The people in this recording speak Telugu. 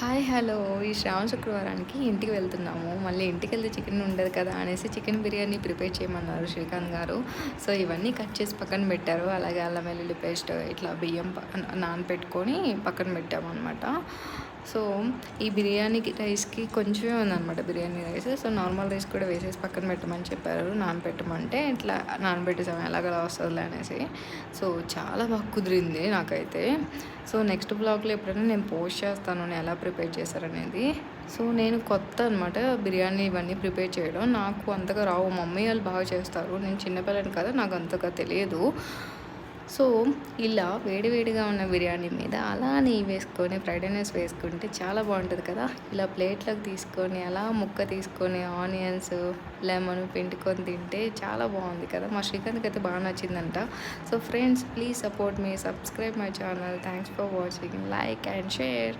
హాయ్ హలో ఈ శ్రావణ శుక్రవారానికి ఇంటికి వెళ్తున్నాము. మళ్ళీ ఇంటికెళ్తే చికెన్ ఉండదు కదా అనేసి చికెన్ బిర్యానీ ప్రిపేర్ చేయమన్నారు శ్రీకాంత్ గారు. సో ఇవన్నీ కట్ చేసి పక్కన పెట్టారు. అలాగే అల్లం వెల్లుల్లి పేస్ట్ ఇట్లా బియ్యం నానబెట్టుకొని పక్కన పెట్టామన్నమాట. సో ఈ బిర్యానీకి రైస్కి కొంచెమే ఉందన్నమాట biryani rice. So normal rice కూడా వేసేసి పక్కన పెట్టమని చెప్పారు. నానబెట్టమంటే ఇట్లా నానబెట్టేసాము ఎలాగలా వస్తుందిలే అనేసి. సో చాలా బాగా కుదిరింది నాకైతే. సో నెక్స్ట్ బ్లాగ్లో ఎప్పుడైనా నేను పోస్ట్ చేస్తాను నేను ఎలా ప్రిపేర్ చేశారనేది. సో నేను కొత్త అనమాట బిర్యానీ ఇవన్నీ ప్రిపేర్ చేయడం. నాకు అంతగా రావు, మమ్మీ వాళ్ళు బాగా చేస్తారు. నేను చిన్నపిల్లని కదా, నాకు అంతగా తెలియదు. సో ఇలా వేడివేడిగా ఉన్న బిర్యానీ మీద అలా నెయ్యి వేసుకొని ఫ్రైడ్ రైస్ వేసుకుంటే చాలా బాగుంటుంది కదా. ఇలా ప్లేట్లోకి తీసుకొని అలా ముక్క తీసుకొని ఆనియన్స్ లెమన్ పిండుకొని తింటే చాలా బాగుంది కదా. మా శ్రీకాంత్కి అయితే బాగా నచ్చిందంట. So friends, please support me, subscribe my channel. Thanks for watching, like and share.